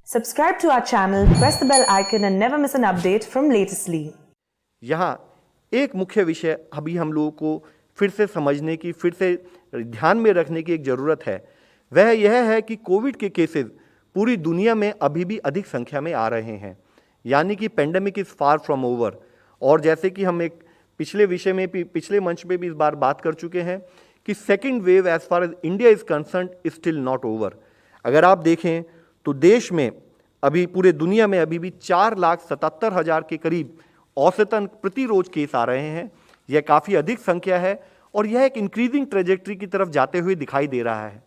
Subscribe to our channel, press the bell icon and never miss an update from Latestly. यहाँ एक मुख्य विषय अभी हम लोगों को फिर से समझने की, फिर से ध्यान में रखने की एक ज़रूरत है। वह यह है कि कोविड के केसेस पूरी दुनिया में अभी भी अधिक संख्या में आ रहे हैं, यानी कि pandemic is far from over. और जैसे कि हम एक पिछले विषय में भी, पिछले मंच में भी इस बार बात कर चुके हैं कि second wave as far as India is concerned is still not over. अगर आप देखें तो देश में अभी, पूरे दुनिया में अभी भी 4,77,000 के करीब औसतन प्रति रोज केस आ रहे हैं। यह काफ़ी अधिक संख्या है और यह एक इंक्रीजिंग ट्रेजेक्ट्री की तरफ जाते हुए दिखाई दे रहा है।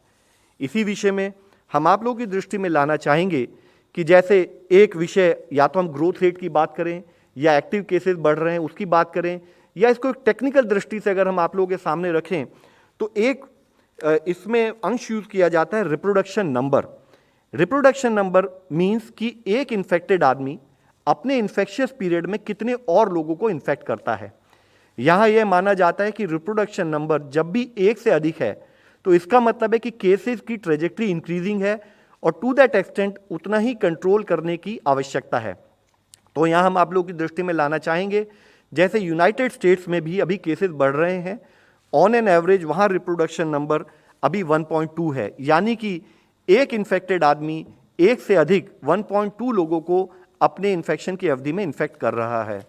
इसी विषय में हम आप लोगों की दृष्टि में लाना चाहेंगे कि जैसे एक विषय, या तो हम ग्रोथ रेट की बात करें या एक्टिव केसेस बढ़ रहे हैं उसकी बात करें, या इसको एक टेक्निकल दृष्टि से अगर हम आप लोगों के सामने रखें तो एक इसमें अंश यूज किया जाता है reproduction number. Reproduction number means कि एक इन्फेक्टेड आदमी अपने इन्फेक्शियस पीरियड में कितने और लोगों को इन्फेक्ट करता है। यहाँ यह माना जाता है कि रिप्रोडक्शन नंबर जब भी 1 से अधिक है तो इसका मतलब है कि केसेस की ट्रेजेक्ट्री इंक्रीजिंग है और टू दैट एक्सटेंट उतना ही कंट्रोल करने की आवश्यकता है। तो यहाँ हम आप लोगों की दृष्टि में लाना चाहेंगे, जैसे यूनाइटेड स्टेट्स में भी अभी केसेस बढ़ रहे हैं। ऑन एन एवरेज वहाँ रिप्रोडक्शन नंबर अभी 1.2 है, यानी कि एक इन्फेक्टेड आदमी 1 से अधिक 1.2 लोगों को अपने इन्फेक्शन की अवधि में इन्फेक्ट कर रहा है।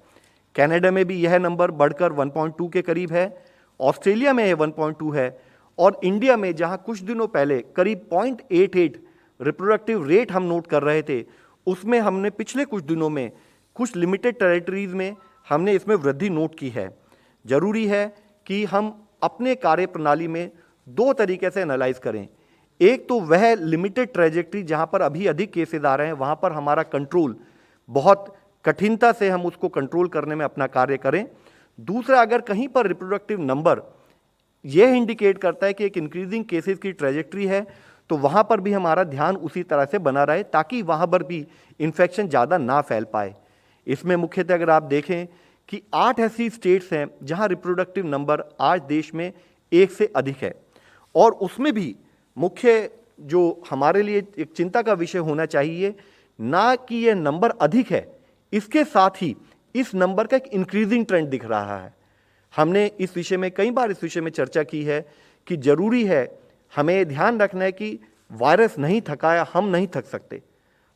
कनाडा में भी यह नंबर बढ़कर 1.2 के करीब है, ऑस्ट्रेलिया में यह 1.2 है, और इंडिया में जहां कुछ दिनों पहले करीब 0.88 रिप्रोडक्टिव रेट हम नोट कर रहे थे, उसमें हमने पिछले कुछ दिनों में कुछ लिमिटेड टेरिटरीज में हमने इसमें वृद्धि नोट की है। जरूरी है कि हम अपने कार्य प्रणाली में 2 तरीके से एनालाइज करें। एक तो वह लिमिटेड ट्रेजेक्ट्री जहां पर अभी अधिक केसेस आ रहे हैं, वहां पर हमारा कंट्रोल बहुत कठिनता से हम उसको कंट्रोल करने में अपना कार्य करें। दूसरा, अगर कहीं पर रिप्रोडक्टिव नंबर यह इंडिकेट करता है कि एक इंक्रीजिंग केसेस की ट्रेजेक्ट्री है, तो वहां पर भी हमारा ध्यान उसी तरह से बना रहे ताकि वहां पर भी इन्फेक्शन ज़्यादा ना फैल पाए। इसमें मुख्यतः अगर आप देखें कि 8 ऐसी स्टेट्स हैं जहां रिप्रोडक्टिव नंबर आज देश में 1 से अधिक है, और उसमें भी मुख्य जो हमारे लिए एक चिंता का विषय होना चाहिए, ना कि यह नंबर अधिक है, इसके साथ ही इस नंबर का एक इंक्रीजिंग ट्रेंड दिख रहा है। हमने इस विषय में कई बार इस विषय में चर्चा की है कि जरूरी है, हमें ध्यान रखना है कि वायरस नहीं थका या हम नहीं थक सकते।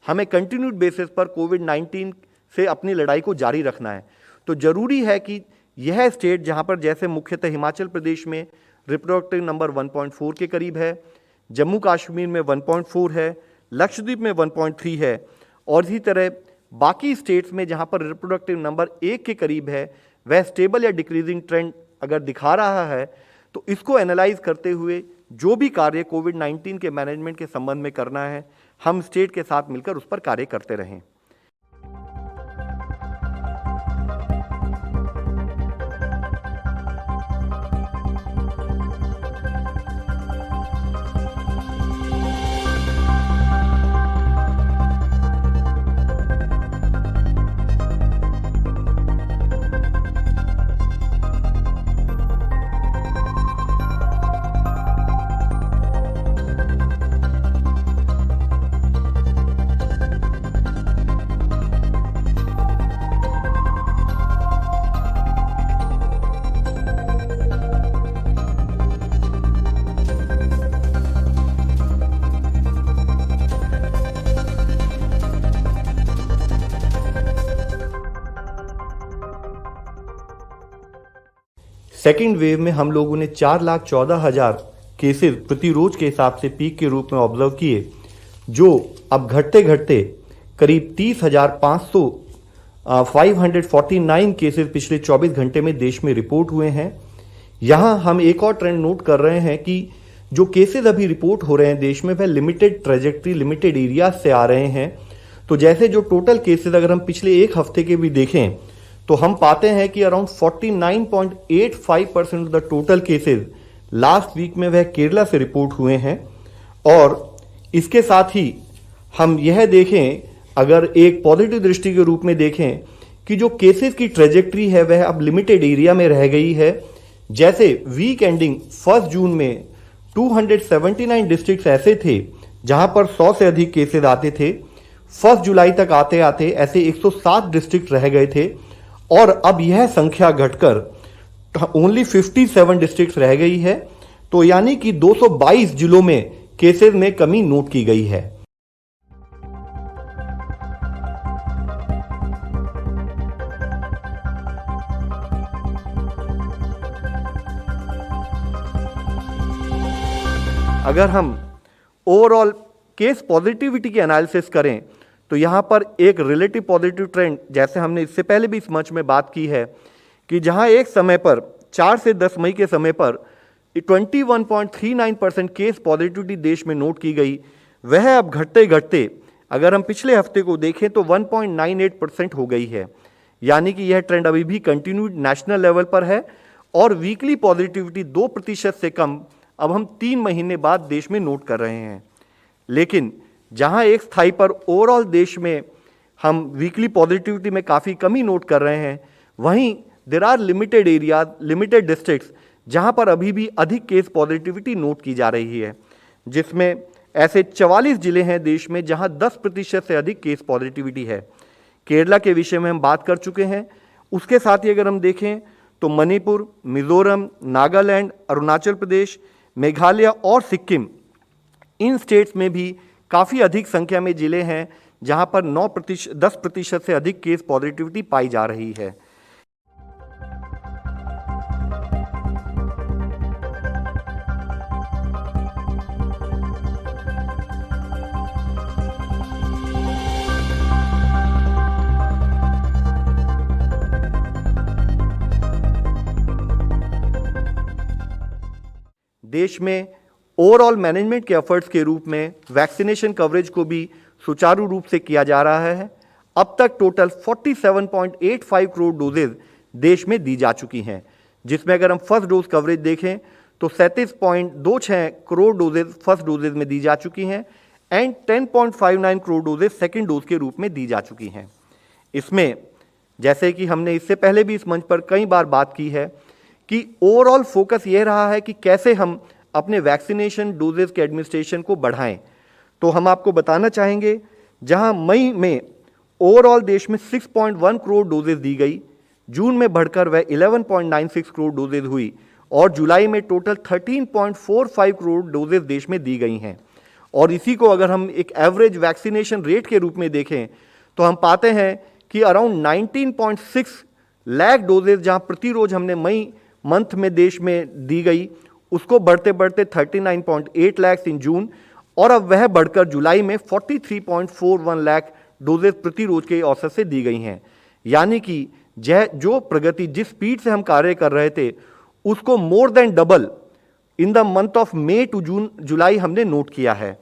हमें कंटिन्यूड बेसिस पर कोविड-19 से अपनी लड़ाई को जारी रखना है। तो जरूरी है कि यह स्टेट जहां पर, जैसे मुख्यतः हिमाचल प्रदेश में रिप्रोडक्टिव नंबर 1.4 के करीब है, जम्मू कश्मीर में 1.4 है, लक्षद्वीप में 1.3 है, और इसी तरह बाकी स्टेट्स में जहां पर रिप्रोडक्टिव नंबर 1 के करीब है, वह स्टेबल या डिक्रीजिंग ट्रेंड अगर दिखा रहा है, तो इसको एनालाइज करते हुए जो भी कार्य कोविड-19 के मैनेजमेंट के संबंध में करना है, हम स्टेट के साथ मिलकर उस पर कार्य करते रहें। सेकेंड वेव में हम लोगों ने 4,14,000 केसेस प्रति रोज के हिसाब से पीक के रूप में ऑब्जर्व किए, जो अब घटते घटते करीब 30,500 549 केसेस पिछले 24 घंटे में देश में रिपोर्ट हुए हैं। यहां हम एक और ट्रेंड नोट कर रहे हैं कि जो केसेस अभी रिपोर्ट हो रहे हैं देश में, वह लिमिटेड ट्रेजेक्ट्री, लिमिटेड एरियाज से आ रहे हैं। तो जैसे जो टोटल केसेस अगर हम पिछले एक हफ्ते के भी देखें तो हम पाते हैं कि around 49.85% of the total cases last week में वह केरला से रिपोर्ट हुए हैं। और इसके साथ ही हम यह देखें, अगर एक पॉजिटिव दृष्टि के रूप में देखें कि जो केसेस की ट्रेजेक्ट्री है वह अब लिमिटेड एरिया में रह गई है। जैसे वीक एंडिंग 1 जून में 279 डिस्ट्रिक्ट्स ऐसे थे जहां पर 100 से अधिक केसेस आते थे। 1 जुलाई तक आते आते ऐसे 107 डिस्ट्रिक्ट रह गए थे और अब यह संख्या घटकर ओनली 57 डिस्ट्रिक्ट रह गई है। तो यानी कि 222 जिलों में केसेस में कमी नोट की गई है। अगर हम ओवरऑल केस पॉजिटिविटी की एनालिसिस करें तो यहाँ पर एक रिलेटिव पॉजिटिव ट्रेंड, जैसे हमने इससे पहले भी इस मंच में बात की है कि जहाँ एक समय पर 4 से 10 मई के समय पर 21.39% केस पॉजिटिविटी देश में नोट की गई, वह अब घटते घटते अगर हम पिछले हफ्ते को देखें तो 1.98% हो गई है। यानी कि यह ट्रेंड अभी भी कंटिन्यूड नेशनल लेवल पर है और वीकली पॉजिटिविटी 2% से कम अब हम 3 महीने बाद देश में नोट कर रहे हैं। लेकिन जहां एक स्थाई पर ओवरऑल देश में हम वीकली पॉजिटिविटी में काफ़ी कमी नोट कर रहे हैं, वहीं there are limited areas, limited districts जहां पर अभी भी अधिक केस पॉजिटिविटी नोट की जा रही है, जिसमें ऐसे 44 जिले हैं देश में जहां 10% से अधिक केस पॉजिटिविटी है। केरला के विषय में हम बात कर चुके हैं। उसके साथ ही अगर हम देखें तो मणिपुर, मिजोरम, नागालैंड, अरुणाचल प्रदेश, मेघालय और सिक्किम, इन स्टेट्स में भी काफ़ी अधिक संख्या में जिले हैं जहां पर 10% से अधिक केस पॉजिटिविटी पाई जा रही है। देश में ओवरऑल मैनेजमेंट के एफर्ट्स के रूप में वैक्सीनेशन कवरेज को भी सुचारू रूप से किया जा रहा है। अब तक टोटल 47.85 करोड़ डोजेज देश में दी जा चुकी हैं, जिसमें अगर हम फर्स्ट डोज कवरेज देखें तो 37.26 करोड़ डोजेज फर्स्ट डोजेज में दी जा चुकी हैं and 10.59 crore doses second dose के रूप में दी जा चुकी हैं। इसमें जैसे कि हमने इससे पहले भी इस मंच पर कई बार बात की है कि ओवरऑल फोकस यह रहा है कि कैसे हम अपने वैक्सीनेशन डोजेस के एडमिनिस्ट्रेशन को बढ़ाएं। तो हम आपको बताना चाहेंगे, जहां मई में ओवरऑल देश में 6.1 करोड़ डोजेस दी गई, जून में बढ़कर वह 11.96 करोड़ डोजेस हुई और जुलाई में टोटल 13.45 करोड़ डोजेस देश में दी गई हैं। और इसी को अगर हम एक एवरेज वैक्सीनेशन रेट के रूप में देखें तो हम पाते हैं कि अराउंड 19.6 लाख डोजेस जहां प्रति रोज हमने मई मंथ में देश में दी गई, उसको बढ़ते बढ़ते 39.8 लाख इन जून और अब वह बढ़कर जुलाई में 43.41 लाख डोजेस प्रति रोज के औसत से दी गई हैं। यानी कि जो प्रगति जिस स्पीड से हम कार्य कर रहे थे उसको more than double in the month of May to June July हमने नोट किया है।